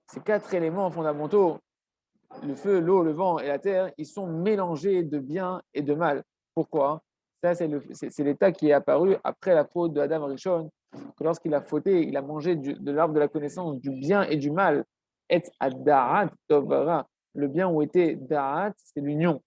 Ces quatre éléments fondamentaux, le feu, l'eau, le vent et la terre, ils sont mélangés de bien et de mal. Pourquoi? Ça, c'est l'état qui est apparu après la faute de Adam Rishon, que lorsqu'il a fauté, il a mangé de l'arbre de la connaissance du bien et du mal. Et ad tovara. Le bien où était da'at, c'est l'union.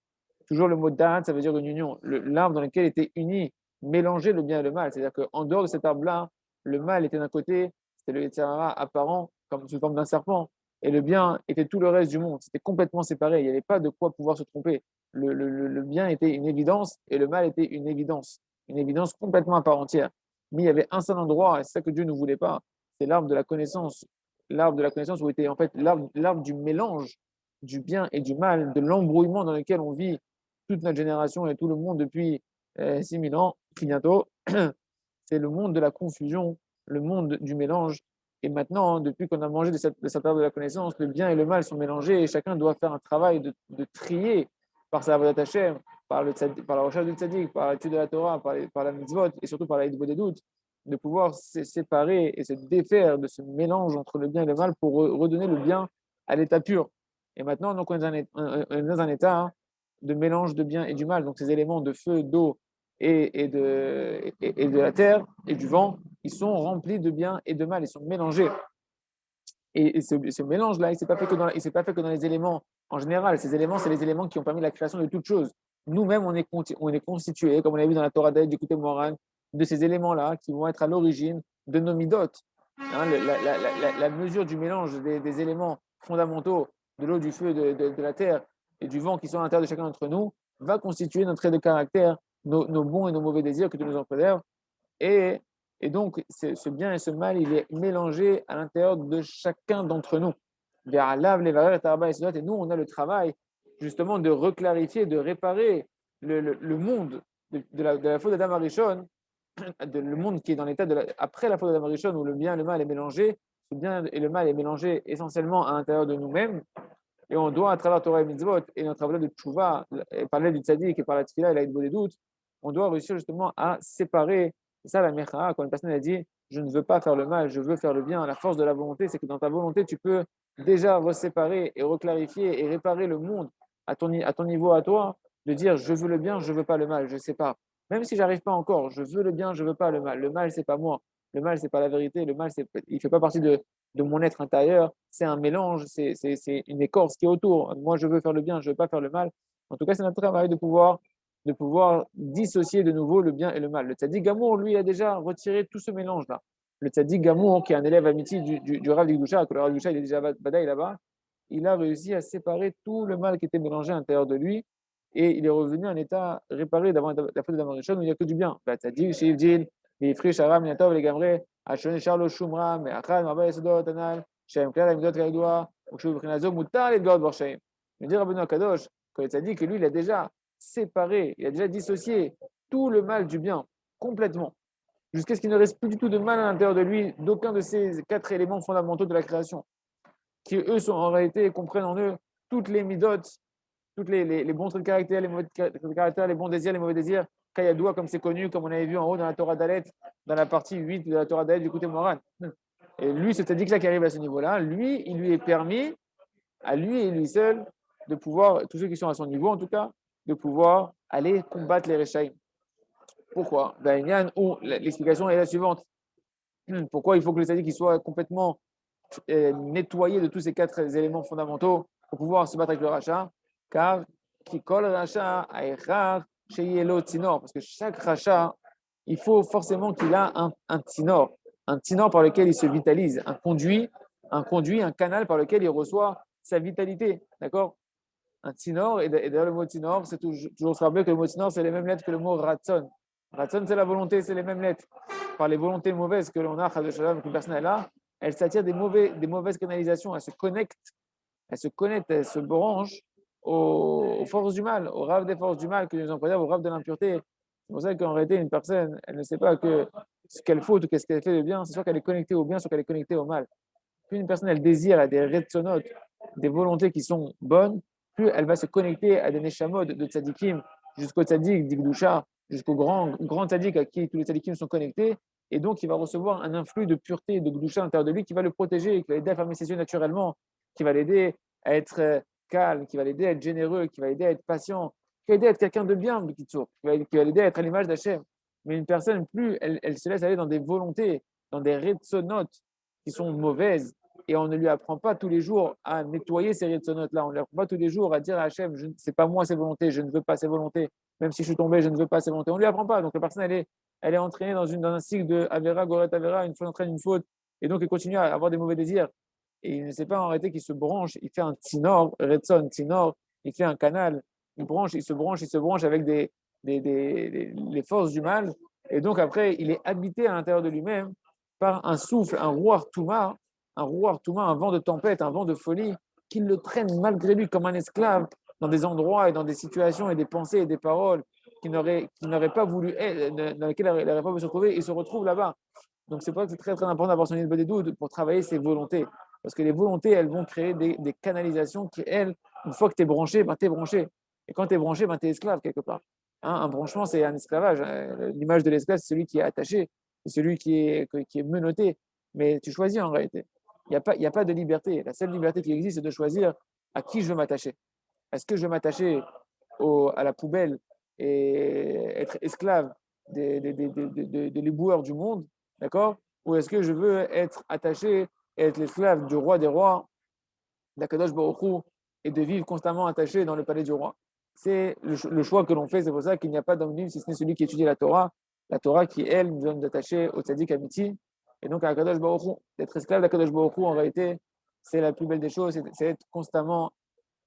Toujours le mot da'at, ça veut dire une union. L'arbre dans lequel était uni, mélanger le bien et le mal. C'est-à-dire qu'en dehors de cet arbre-là, le mal était d'un côté, c'était le Yetzirah apparent, comme sous forme d'un serpent, et le bien était tout le reste du monde. C'était complètement séparé. Il n'y avait pas de quoi pouvoir se tromper. Le bien était une évidence et le mal était une évidence complètement à part entière. Mais il y avait un seul endroit, et c'est ça que Dieu ne voulait pas, c'est l'arbre de la connaissance. L'arbre de la connaissance où était en fait l'arbre du mélange du bien et du mal, de l'embrouillement dans lequel on vit toute notre génération et tout le monde depuis 6000 ans, bientôt. C'est le monde de la confusion, le monde du mélange. Et maintenant, depuis qu'on a mangé de cette arbre de la connaissance, le bien et le mal sont mélangés et chacun doit faire un travail de trier par sa Avodat Hashem, par la recherche du tzaddik, par l'étude de la Torah, par la mitzvot et surtout par la Hidbo des doutes, de pouvoir se séparer et se défaire de ce mélange entre le bien et le mal pour redonner le bien à l'état pur. Et maintenant, donc, on est dans un état de mélange de bien et du mal. Donc, ces éléments de feu, d'eau et de la terre et du vent, ils sont remplis de bien et de mal, ils sont mélangés. Et ce mélange-là, il ne s'est pas fait que dans les éléments en général. Ces éléments, c'est les éléments qui ont permis la création de toute chose. Nous-mêmes, on est constitués, comme on l'a vu dans la Torah d'Aïd, d'écouter Moran, de ces éléments-là qui vont être à l'origine de nos midotes. Hein, la mesure du mélange des éléments fondamentaux de l'eau, du feu, de la terre et du vent qui sont à l'intérieur de chacun d'entre nous va constituer notre trait de caractère, nos bons et nos mauvais désirs que Dieu nous en préserve. Et, et donc, ce bien et ce mal, il est mélangé à l'intérieur de chacun d'entre nous. Et nous, on a le travail justement de reclarifier, de réparer le monde de la faute d'Adam Arishon, le monde qui est dans l'état après la faute d'Adam Arishon, où le bien et le mal est mélangé. Le bien et le mal est mélangé essentiellement à l'intérieur de nous-mêmes. Et on doit, à travers Torah et Mitzvot, et notre travail de Tchouva, et par l'aide du Tzadik et par la Tfila et l'aide des doutes, on doit réussir justement à séparer. C'est ça la Mecha, quand une personne a dit je ne veux pas faire le mal, je veux faire le bien. La force de la volonté, c'est que dans ta volonté, tu peux déjà reséparer et reclarifier et réparer le monde à ton niveau, à toi, de dire je veux le bien, je ne veux pas le mal, je sépare. Même si j'arrive pas encore, je veux le bien, je ne veux pas le mal. Le mal, c'est pas moi. Le mal, c'est pas la vérité. Le mal, il fait pas partie de mon être intérieur. C'est un mélange, c'est une écorce qui est autour. Moi, je veux faire le bien, je ne veux pas faire le mal. En tout cas, c'est notre travail de pouvoir dissocier de nouveau le bien et le mal. Le tzaddik Gamour, lui, a déjà retiré tout ce mélange-là. Le tzaddik Gamour, qui est un élève amitié du Rav Digdusha, que le Rav Digdusha, il est déjà badaï là-bas, il a réussi à séparer tout le mal qui était mélangé à l'intérieur de lui et il est revenu à un état réparé d'avant la faute d'avant où il n'y a que du bien. Tzaddik, Shivdil, Ifrish, Aram, Niatov, les Gamre, Hachon, Charlo, Shumra, Meachad, Mabay, Sodot, Anal, Shem, Klal, Amidot, Kaidua, Ukshu, Bkhinazo, Mutar, les God, Borshaim. Il dit Rabbeinu Akadosh, quand il dit que lui, il a déjà séparé, il a déjà dissocié tout le mal du bien, complètement, jusqu'à ce qu'il ne reste plus du tout de mal à l'intérieur de lui, d'aucun de ces quatre éléments fondamentaux de la création, qui eux sont en réalité, comprennent en eux toutes les midotes, toutes les bons traits de caractère, les mauvais traits de caractère, les bons désirs, les mauvais désirs, Kayadoua, comme c'est connu, comme on avait vu en haut dans la Torah d'Alet, dans la partie 8 de la Torah d'Alet du côté Moran. Et lui, c'est-à-dire qui arrive à ce niveau-là, lui, il lui est permis, à lui et lui seul, de pouvoir, tous ceux qui sont à son niveau en tout cas, de pouvoir aller combattre les Réchaïm. Pourquoi? Ben, l'explication est la suivante. Pourquoi il faut que le tzaddik soit complètement nettoyé de tous ces quatre éléments fondamentaux pour pouvoir se battre avec le rachat? Car qui colle rachat à chez Tinor, parce que chaque rachat, il faut forcément qu'il a un tinor par lequel il se vitalise, un canal par lequel il reçoit sa vitalité. D'accord? Un tinor, et d'ailleurs le mot tinor, c'est toujours se rappeler que le mot tinor, c'est les mêmes lettres que le mot ratson. Ratson, c'est la volonté, c'est les mêmes lettres. Par les volontés mauvaises que l'on a, qu'une personne a là, elle s'attire des mauvaises canalisations, elle se branche aux forces du mal, au rave des forces du mal, que nous employons au rave de l'impureté. C'est pour ça qu'en réalité, une personne, elle ne sait pas que ce qu'elle faut ou qu'est-ce qu'elle fait de bien, c'est soit qu'elle est connectée au bien, soit qu'elle est connectée au mal. Plus une personne, elle désire à des retsonotes, des volontés qui sont bonnes, plus elle va se connecter à des neshamot de tzadikim, jusqu'au tzadik d'Igdusha, jusqu'au grand tzadik à qui tous les tzadikim sont connectés, et donc il va recevoir un influx de pureté, de Gdusha à l'intérieur de lui qui va le protéger, qui va l'aider à fermer ses yeux naturellement, qui va l'aider à être calme, qui va l'aider à être généreux, qui va l'aider à être patient, qui va l'aider à être quelqu'un de bien, qui va l'aider à être à l'image d'Hachem. Mais une personne, plus elle se laisse aller dans des volontés, dans des retsonotes qui sont mauvaises, et on ne lui apprend pas tous les jours à nettoyer ces retsonotes-là, on ne lui apprend pas tous les jours à dire à Hachem, ce n'est pas moi ces volontés, je ne veux pas ces volontés, même si je suis tombé, je ne veux pas ces volontés. On ne lui apprend pas. Donc la personne, elle est entraînée dans un cycle de Avera, Goret Avera, une fois entraîne une faute, et donc elle continue à avoir des mauvais désirs. Et il ne sait pas en réalité qu'il se branche, il fait un tinor, Retson, tinor, il fait un canal, il se branche avec les forces du mal. Et donc après, il est habité à l'intérieur de lui-même par un souffle, un vent de tempête, un vent de folie, qui le traîne malgré lui comme un esclave dans des endroits et dans des situations et des pensées et des paroles qu'il n'aurait pas voulu être, dans lesquelles il n'aurait pas voulu se retrouver, il se retrouve là-bas. Donc c'est pour ça que c'est très très important d'avoir son niveau des doutes pour travailler ses volontés. Parce que les volontés, elles vont créer des canalisations qui, elles, une fois que tu es branché, ben, tu es branché. Et quand tu es branché, ben, tu es esclave quelque part. Hein, un branchement, c'est un esclavage. L'image de l'esclave, c'est celui qui est attaché, c'est celui qui est menotté. Mais tu choisis en réalité. Il y a pas de liberté. La seule liberté qui existe, c'est de choisir à qui je veux m'attacher. Est-ce que je veux m'attacher à la poubelle et être esclave des l'éboueur du monde, d'accord? Ou est-ce que je veux être attaché et être l'esclave du roi des rois, d'Akadosh Baruch Hu, et de vivre constamment attaché dans le palais du roi? C'est le choix que l'on fait. C'est pour ça qu'il n'y a pas d'homme libre si ce n'est celui qui étudie la Torah qui, elle, nous donne d'attacher au tzaddik amiti, et donc à Akadosh Baruch Hu. D'être esclave d'Akadosh Baruch Hu, en réalité, c'est la plus belle des choses, c'est être constamment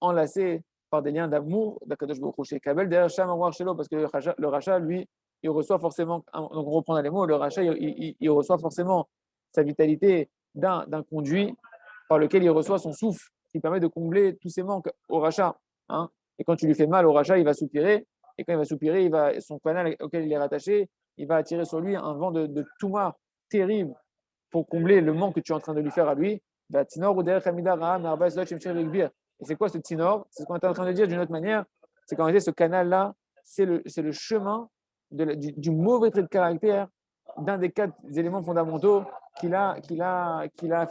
enlacé par des liens d'amour d'Akadosh Baruch Hu. Chez Kabel, derrière Sham Amouar Shelo, parce que le rachat, lui, il reçoit forcément, donc on reprend dans les mots, le rachat, il reçoit forcément sa vitalité d'un conduit par lequel il reçoit son souffle, qui permet de combler tous ses manques au rachat. Hein. Et quand tu lui fais mal au rachat, il va soupirer, et quand il va soupirer, son canal auquel il est rattaché, il va attirer sur lui un vent de touma terrible pour combler le manque que tu es en train de lui faire à lui. Et c'est quoi ce tsinor? C'est ce qu'on est en train de dire d'une autre manière, c'est qu'en réalité, ce canal-là, c'est le chemin du mauvais trait de caractère d'un des 4 éléments fondamentaux qu'il a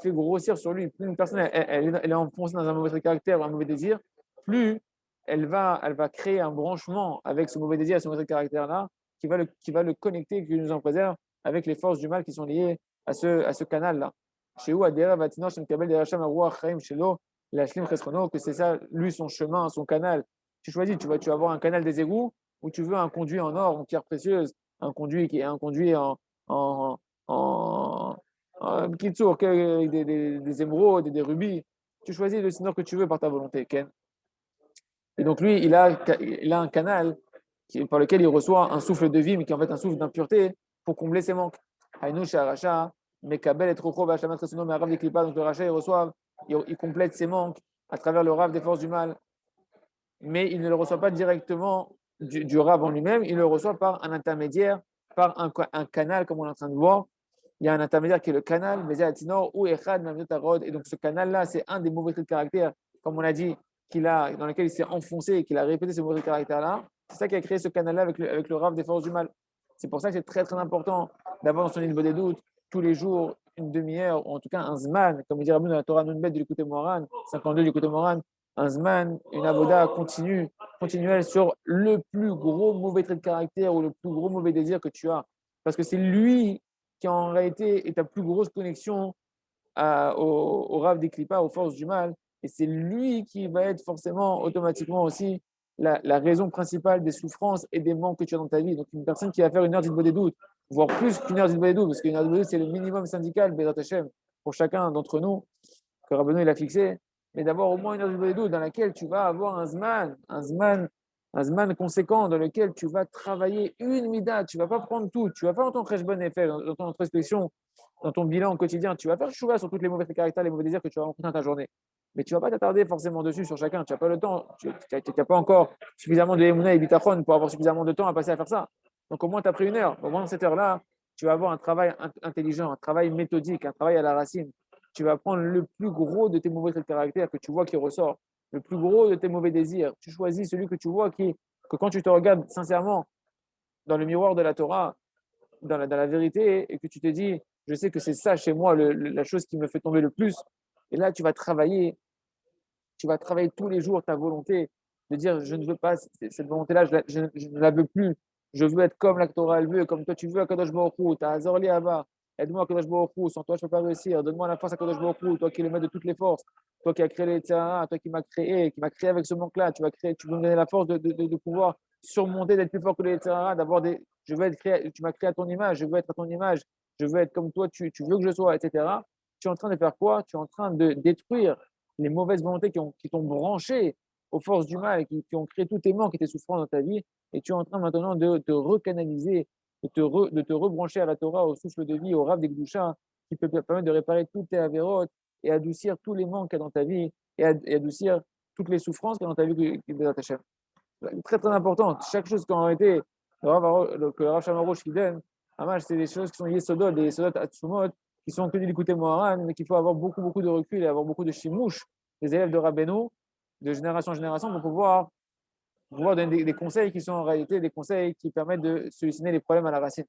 fait grossir sur lui. Plus une personne elle est enfoncée dans un mauvais trait de caractère ou un mauvais désir, plus elle va créer un branchement avec ce mauvais désir et ce mauvais trait de caractère-là qui va le connecter, qui nous en préserve avec les forces du mal qui sont liées à ce canal-là. Chez où Adera Vatina, Shem Kabel Deracham Aruach Chaim Shelo, Lashlim Chesrono, que c'est ça, lui, son chemin, son canal. Tu choisis, tu vas avoir un canal des égouts ou tu veux un conduit en or, en pierre précieuse, un conduit qui est un conduit en, kitsour, avec des émeraudes et des rubis. Tu choisis le signor que tu veux par ta volonté, Ken. Et donc lui, il a un canal par lequel il reçoit un souffle de vie, mais qui est en fait un souffle d'impureté pour combler ses manques. Haïnou Sharacha, Mekabel et Troko, Vachamat Resuno, mais Rav Deklipa, donc le rachat, il complète ses manques à travers le Rav des forces du mal, mais il ne le reçoit pas directement du Rav en lui-même, il le reçoit par un intermédiaire, par un canal, comme on est en train de voir. Il y a un intermédiaire qui est le canal, ou Echad, et donc ce canal-là, c'est un des mauvais traits de caractère, comme on a dit, dans lequel il s'est enfoncé et qu'il a répété ce mauvais caractère-là. C'est ça qui a créé ce canal-là avec le Rav des forces du mal. C'est pour ça que c'est très très important d'avoir dans son livre des doutes tous les jours une demi-heure, ou en tout cas un zman, comme il dit Rabbi dans la Torah Nunbet du côté Moran, 52 du côté Moran, un zman, une avoda continuelle sur le plus gros mauvais trait de caractère ou le plus gros mauvais désir que tu as. Parce que c'est lui qui en réalité est ta plus grosse connexion au Rav des Klippas, aux forces du mal, et c'est lui qui va être forcément automatiquement aussi la raison principale des souffrances et des manques que tu as dans ta vie. Donc une personne qui va faire une heure d'Idbo des doutes, voire plus qu'une heure d'Idbo des doutes, parce qu'une heure d'Idbo des doutes, c'est le minimum syndical, Bezat Hashem, pour chacun d'entre nous, que Rabbeinu il a fixé. Mais d'abord au moins une heure d'Idbo des doutes dans laquelle tu vas avoir un zman conséquent dans lequel tu vas travailler une mida, tu ne vas pas prendre tout, tu vas faire dans ton crèche bonne effet, dans ton introspection, dans ton bilan quotidien, tu vas faire chouva sur toutes les mauvais caractères, les mauvais désirs que tu vas rencontrer dans ta journée. Mais tu ne vas pas t'attarder forcément dessus sur chacun. Tu n'as pas le temps. Tu n'as pas encore suffisamment de émouna et bitachon pour avoir suffisamment de temps à passer à faire ça. Donc au moins, tu as pris une heure. Au moins, dans cette heure-là, tu vas avoir un travail intelligent, un travail méthodique, un travail à la racine. Tu vas prendre le plus gros de tes mauvais traits de caractère que tu vois qui ressort, le plus gros de tes mauvais désirs. Tu choisis celui que tu vois que quand tu te regardes sincèrement dans le miroir de la Torah, dans la vérité, et que tu te dis, je sais que c'est ça chez moi la chose qui me fait tomber le plus. Et là, tu vas travailler tous les jours ta volonté de dire, je ne veux pas cette volonté-là, je ne la veux plus. Je veux être comme la Torah elle veut, comme toi tu veux, Akadosh Baruch Hu. Tu as Azorli Abba. Aide-moi, Akadosh Baruch Hu. Sans toi, je ne peux pas réussir. Donne-moi la force, Akadosh Baruch Hu. Toi qui es le maître de toutes les forces. Toi qui as créé les terrains, toi qui m'as créé avec ce manque-là. Tu veux me donner la force de pouvoir surmonter, d'être plus fort que les terrains, je veux être créé, tu m'as créé à ton image, je veux être à ton image, je veux être comme toi, tu veux que je sois, etc. Tu es en train de faire quoi? Tu es en train de détruire les mauvaises volontés qui t'ont branché aux forces du mal, qui ont créé tous tes manques et tes souffrances dans ta vie, et tu es en train maintenant de te recanaliser, de te rebrancher à la Torah, au souffle de vie, au Rav des Gdoucha, qui peut te permettre de réparer toutes tes avérotes et adoucir tous les manques qu'il y a dans ta vie, et adoucir toutes les souffrances qu'il y a dans ta vie qui est attachée. Très très important. Chaque chose qu'en réalité, que le Rav Shamarosh qui donne, c'est des choses qui sont yesodot, des yesodot atsumot, qui sont connus d'écouter Moharan, mais qu'il faut avoir beaucoup, beaucoup de recul et avoir beaucoup de chimouche des élèves de Rabbeinu, de génération en génération, pour pouvoir donner des conseils qui sont en réalité des conseils qui permettent de solutionner les problèmes à la racine.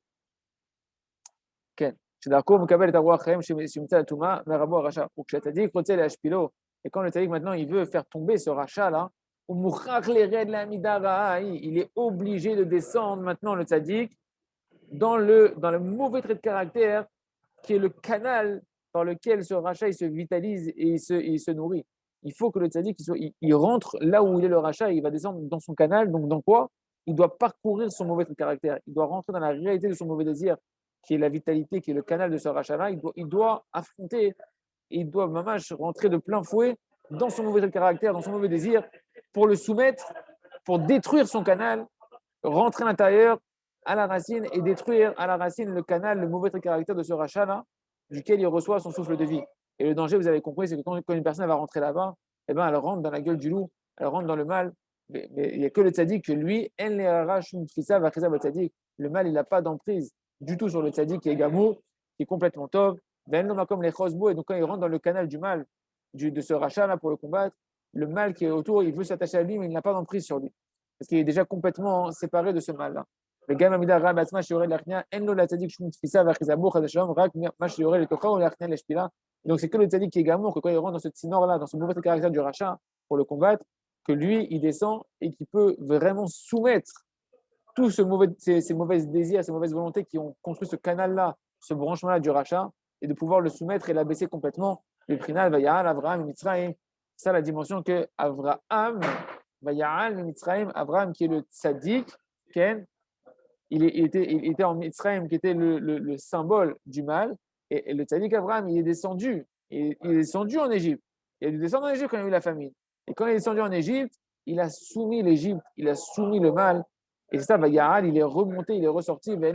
כן. שדרכו מקבל את הרוח חיים שימצא לטומאה מהרבו הרשע. וכשהצדיק רוצה להשפילו, et quand le tzaddik maintenant il veut faire tomber ce rachat là, il est obligé de descendre maintenant le tzaddik dans le mauvais trait de caractère qui est le canal par lequel ce rachat il se vitalise et il se nourrit. Il faut que le tzaddik il rentre là où il est le rachat, il va descendre dans son canal. Donc dans quoi? Il doit parcourir son mauvais trait de caractère. Il doit rentrer dans la réalité de son mauvais désir, qui est la vitalité, qui est le canal de ce rachat-là. Il doit affronter, il doit mamash rentrer de plein fouet dans son mauvais trait de caractère, dans son mauvais désir, pour le soumettre, pour détruire son canal, rentrer à l'intérieur, à la racine, et détruire à la racine le canal, le mauvais trait de caractère de ce rachat-là, duquel il reçoit son souffle de vie. Et le danger, vous avez compris, c'est que quand une personne va rentrer là-bas, eh ben, elle rentre dans la gueule du loup, elle rentre dans le mal. Mais il n'y a que le tzaddik que lui, le mal, il n'a pas d'emprise du tout sur le tzaddik qui est gamou, qui est complètement tov. Et donc quand il rentre dans le canal du mal, de ce rachat-là pour le combattre, le mal qui est autour, il veut s'attacher à lui, mais il n'a pas d'emprise sur lui. Parce qu'il est déjà complètement séparé de ce mal-là. Et donc c'est que le tzaddik qui est gamour, que quand il rentre dans ce tsinor-là, dans ce mauvais caractère du rachat pour le combattre, que lui, il descend et qui peut vraiment soumettre tous ces mauvais désirs, ces mauvaises volontés qui ont construit ce canal-là, ce branchement-là du rachat, et de pouvoir le soumettre et l'abaisser complètement. Le prinal va Ya'al, Avraham, Mitzrayim. C'est ça la dimension que Avraham va Ya'al, Mitzrayim, Avraham qui est le tzaddik, Ken, il était en Mitzrayim qui était le symbole du mal, et le tzaddik Avraham, il est descendu, il est descendu en Égypte. Il est descendu en Égypte quand il y a eu la famine. Et quand il est descendu en Égypte, il a soumis l'Égypte, il a soumis le mal. Et c'est ça, Ya'al, il est remonté, il est ressorti, le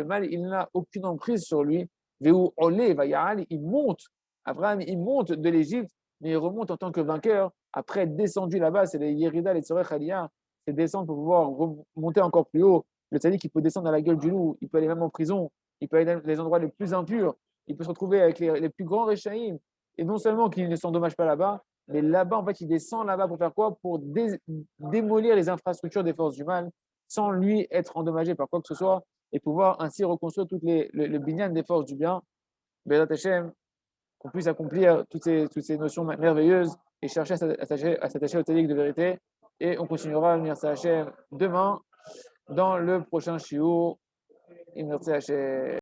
mal, il n'a aucune emprise sur lui. Ya'al, il monte, Abraham, il monte de l'Égypte, mais il remonte en tant que vainqueur. Après être descendu là-bas, c'est les Yerida, les Tzorech Aliyah, c'est descendre pour pouvoir remonter encore plus haut. Le tzaddik, il peut descendre à la gueule du loup, il peut aller même en prison, il peut aller dans les endroits les plus impurs, il peut se retrouver avec les plus grands Réchaïm. Et non seulement qu'il ne s'endommage pas là-bas, mais là-bas, en fait, il descend là-bas pour faire quoi? Pour démolir les infrastructures des forces du mal, sans lui être endommagé par quoi que ce soit, et pouvoir ainsi reconstruire le binyan des forces du bien. Bezat Hashem, qu'on puisse accomplir toutes ces notions merveilleuses et chercher à s'attacher au tzaddik de vérité. Et on continuera à venir Hashem demain dans le prochain shiur. Merci Hashem.